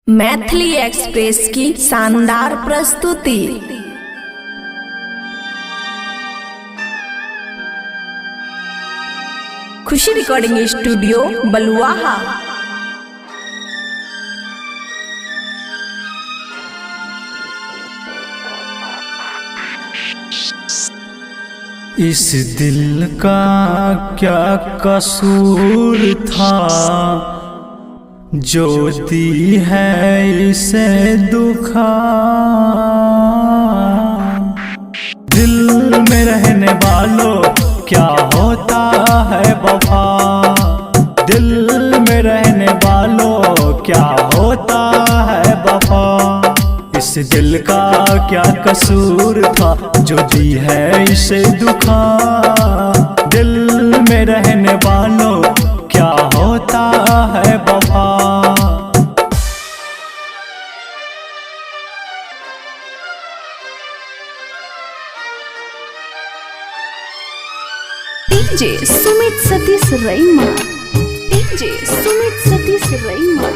Maithili express की शानदार प्रस्तुति। खुशी रिकॉर्डिंग स्टूडियो बलुआहा। इस दिल का क्या कसूर था जो दी है इसे दुखा। दिल में रहने वालों क्या होता है वफा। दिल में रहने वालों क्या होता है वफा। इस दिल का क्या कसूर था जो दी है इसे दुखा। दिल में रहने वालों क्या होता है वफा। DJ Sumit Satish रईमा। DJ Sumit Satish रईमा।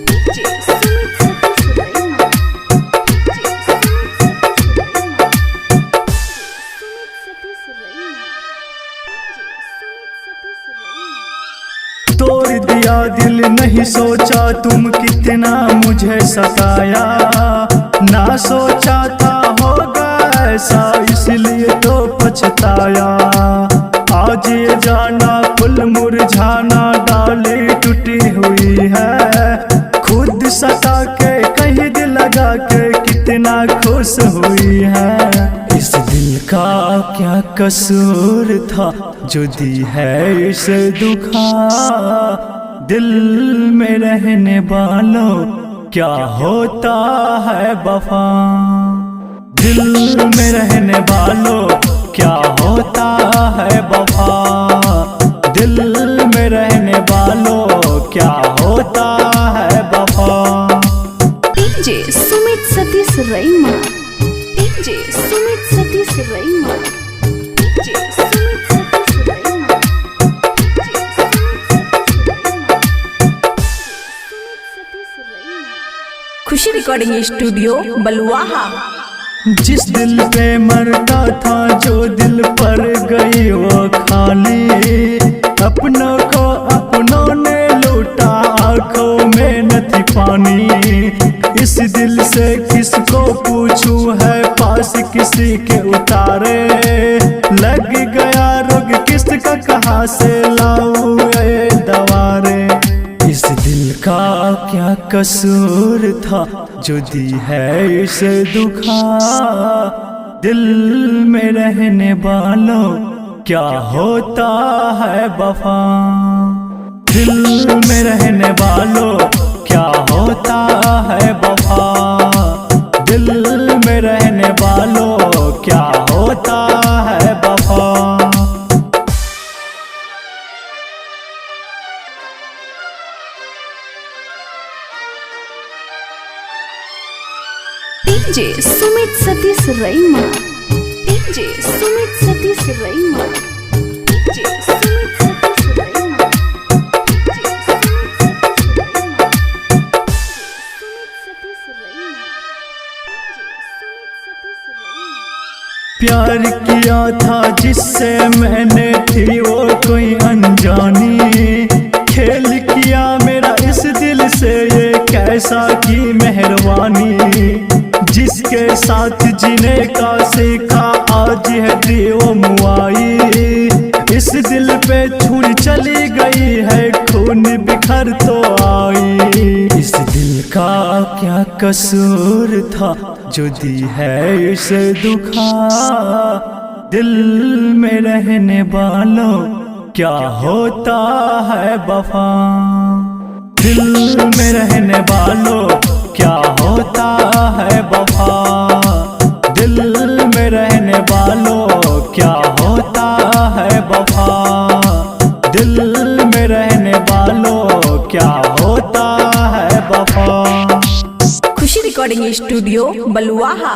DJ Sumit Satish रईमा। तोड़ दिया दिल नहीं सोचा तुम कितना मुझे सताया। ना सोचा था होगा ऐसा इसलिए तो पछताया। आज ये जाना फूल मुरझाना डाली टूटी हुई है। खुद सता के कहीं दिल लगा के कितना खुश हुई है। इस दिल का क्या कसूर था जो दी है इसे दुखा। दिल में रहने वालों क्या होता है वफा। दिल में रहने वालों क्या होता है वफा। दिल में रहने वालों क्या होता है वफा। DJ Sumit Satish रईमा। DJ Sumit Satish रईमा। DJ Sumit Satish रईमा। खुशी रिकॉर्डिंग स्टूडियो बलुआहा। जिस दिल पे मरता था जो दिल पर गई वो खाली। अपनों को अपनों ने लूटा आंखों में न थी पानी। इस दिल से किसको पूछूं है पास किसी के उतारे। लग गया रोग किसका कहाँ से लाऊं ये दवारे। इस दिल का क्या कसूर था जो दी है इसे दुखा। दिल में रहने वालों क्या होता है वफा। दिल में रहने वालों क्या होता है वफा। दिल में रहने वालों क्या होता है वफा। DJ Sumit Satish रईमा। DJ Sumit Satish रईमा। DJ Sumit Satish रईमा। प्यार किया था जिससे मैंने थी वो कोई अनजानी। खेल किया मेरा इस दिल से ये कैसा की मेहरबानी। जिसके साथ जीने का सीखा आज है वो मुआई। इस दिल पे छुरी चली गई है खून बिखर तो आई। इस दिल का क्या कसूर था जो दी है इसे दुखा। दिल में रहने वालों क्या होता है वफा। दिल में रहने वालों क्या होता है वफा। दिल में रहने वालों क्या होता है वफा। दिल में रहने वालों क्या होता है वफा। खुशी रिकॉर्डिंग स्टूडियो बलुआहा।